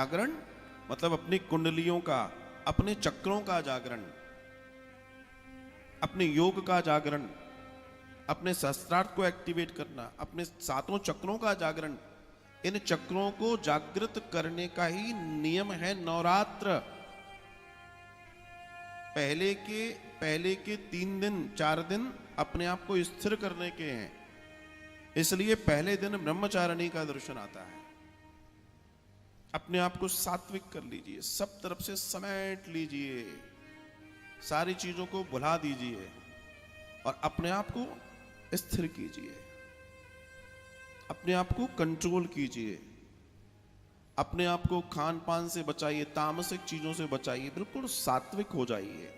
जागरण मतलब अपनी कुंडलियों का, अपने चक्रों का जागरण, अपने योग का जागरण, अपने सहस्त्रार्थ को एक्टिवेट करना, अपने सातों चक्रों का जागरण। इन चक्रों को जागृत करने का ही नियम है नवरात्र। पहले के 3 दिन 4 दिन अपने आप को स्थिर करने के हैं, इसलिए पहले दिन ब्रह्मचारिणी का दर्शन आता है। अपने आप को सात्विक कर लीजिए, सब तरफ से समेट लीजिए, सारी चीजों को भुला दीजिए और अपने आप को स्थिर कीजिए, अपने आप को कंट्रोल कीजिए, अपने आप को खान पान से बचाइए, तामसिक चीजों से बचाइए, बिल्कुल सात्विक हो जाइए।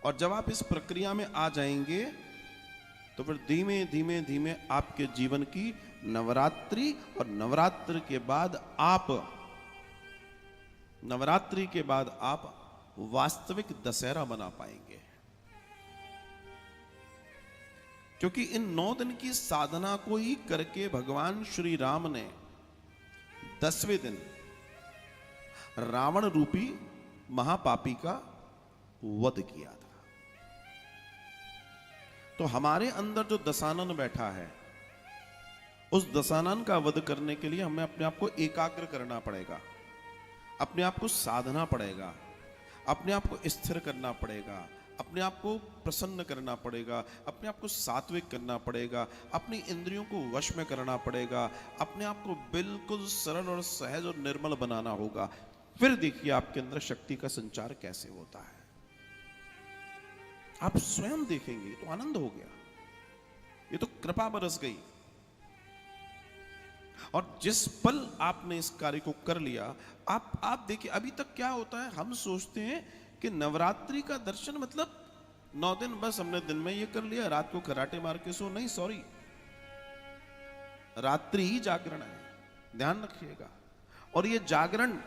और जब आप इस प्रक्रिया में आ जाएंगे तो फिर धीमे धीमे धीमे आपके जीवन की नवरात्रि और नवरात्रि के बाद आप वास्तविक दशहरा मना पाएंगे। क्योंकि इन 9 दिन की साधना को ही करके भगवान श्री राम ने 10वें दिन रावण रूपी महापापी का वध किया था। तो हमारे अंदर जो दशानन बैठा है, उस दशानन का वध करने के लिए हमें अपने आप को एकाग्र करना पड़ेगा, अपने आप को साधना पड़ेगा, अपने आप को स्थिर करना पड़ेगा, अपने आप को प्रसन्न करना पड़ेगा, अपने आप को सात्विक करना पड़ेगा, अपनी इंद्रियों को वश में करना पड़ेगा, अपने आप को बिल्कुल सरल और सहज और निर्मल बनाना होगा। फिर देखिए आपके अंदर शक्ति का संचार कैसे होता है, आप स्वयं देखेंगे तो आनंद हो गया, ये तो कृपा बरस गई। और जिस पल आपने इस कार्य को कर लिया, आप देखिए अभी तक क्या होता है, हम सोचते हैं कि नवरात्रि का दर्शन मतलब 9 दिन बस हमने दिन में ये कर लिया, रात को कराटे मार के सो। नहीं, सॉरी, रात्रि ही जागरण है, ध्यान रखिएगा। और ये जागरण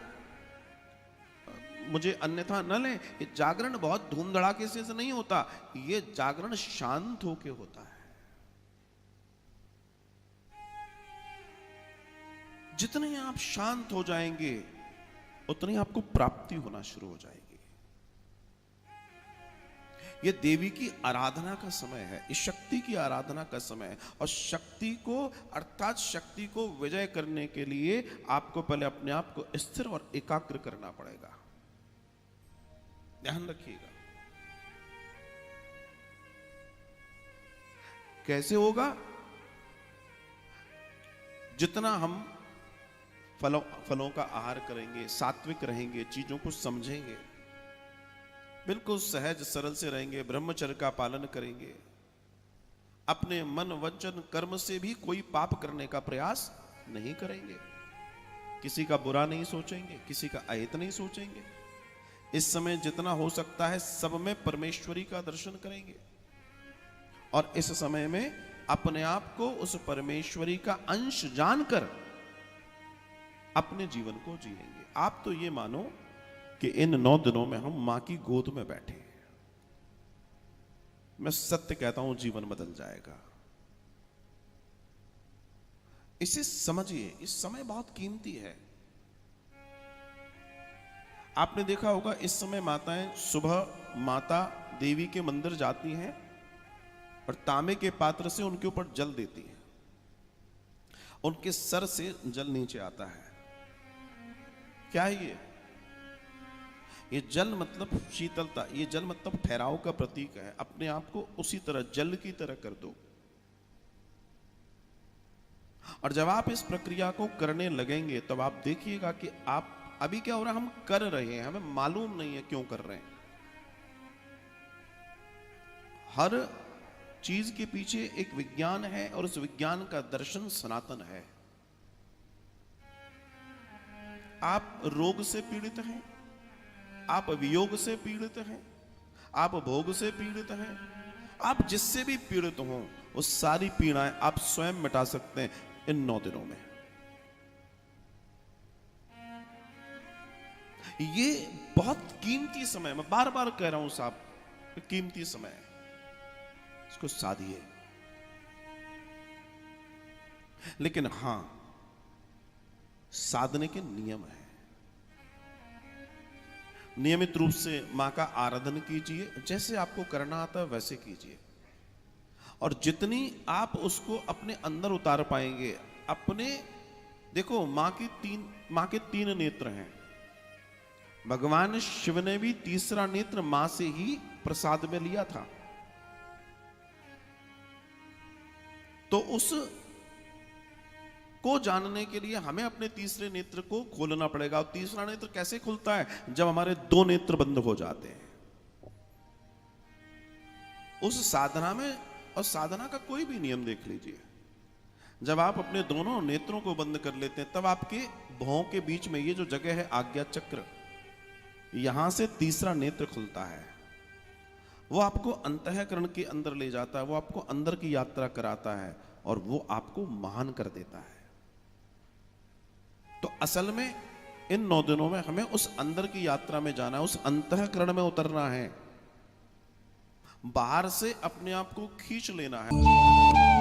मुझे अन्यथा न लें, ये जागरण बहुत धूम धड़ाके से नहीं होता, ये जागरण शांत होके होता है। जितने आप शांत हो जाएंगे उतनी आपको प्राप्ति होना शुरू हो जाएगी। ये देवी की आराधना का समय है, इस शक्ति की आराधना का समय है। और शक्ति को अर्थात शक्ति को विजय करने के लिए आपको पहले अपने आप को स्थिर और एकाग्र करना पड़ेगा, ध्यान रखिएगा। कैसे होगा? जितना हम फलों का आहार करेंगे, सात्विक रहेंगे, चीजों को समझेंगे, बिल्कुल सहज सरल से रहेंगे, ब्रह्मचर्य का पालन करेंगे, अपने मन वचन कर्म से भी कोई पाप करने का प्रयास नहीं करेंगे, किसी का बुरा नहीं सोचेंगे, किसी का अहित नहीं सोचेंगे। इस समय जितना हो सकता है सब में परमेश्वरी का दर्शन करेंगे और इस समय में अपने आप को उस परमेश्वरी का अंश जानकर अपने जीवन को जिएंगे। आप तो ये मानो कि इन 9 दिनों में हम मां की गोद में बैठे हैं। मैं सत्य कहता हूं, जीवन बदल जाएगा। इसे समझिए, इस समय बहुत कीमती है। आपने देखा होगा इस समय माताएं सुबह माता देवी के मंदिर जाती हैं और तांबे के पात्र से उनके ऊपर जल देती हैं, उनके सर से जल नीचे आता है। क्या है ये जल मतलब शीतलता, ये जल मतलब ठहराव का प्रतीक है। अपने आप को उसी तरह जल की तरह कर दो। और जब आप इस प्रक्रिया को करने लगेंगे तब आप देखिएगा कि आप अभी क्या हो रहा है, हम कर रहे हैं, हमें मालूम नहीं है क्यों कर रहे हैं। हर चीज के पीछे एक विज्ञान है और उस विज्ञान का दर्शन सनातन है। आप रोग से पीड़ित हैं, आप वियोग से पीड़ित हैं, आप भोग से पीड़ित हैं, आप जिससे भी पीड़ित हो वो सारी पीड़ाएं आप स्वयं मिटा सकते हैं इन 9 दिनों में। ये बहुत कीमती समय, मैं बार बार कह रहा हूं साहब, कीमती समय है, इसको साधिए। लेकिन हां, साधने के नियम है। नियमित रूप से मां का आराधन कीजिए, जैसे आपको करना आता है वैसे कीजिए, और जितनी आप उसको अपने अंदर उतार पाएंगे अपने, देखो मां के तीन नेत्र हैं। भगवान शिव ने भी तीसरा नेत्र मां से ही प्रसाद में लिया था। तो उस को जानने के लिए हमें अपने तीसरे नेत्र को खोलना पड़ेगा। और तीसरा नेत्र कैसे खुलता है? जब हमारे दो नेत्र बंद हो जाते हैं। उस साधना में, और साधना का कोई भी नियम देख लीजिए, जब आप अपने दोनों नेत्रों को बंद कर लेते हैं तब आपके भौं के बीच में ये जो जगह है आज्ञा चक्र, यहां से तीसरा नेत्र खुलता है। वो आपको अंतःकरण के अंदर ले जाता है, वो आपको अंदर की यात्रा कराता है और वो आपको महान कर देता है। तो असल में इन 9 दिनों में हमें उस अंदर की यात्रा में जाना है, उस अंतःकरण में उतरना है, बाहर से अपने आप को खींच लेना है।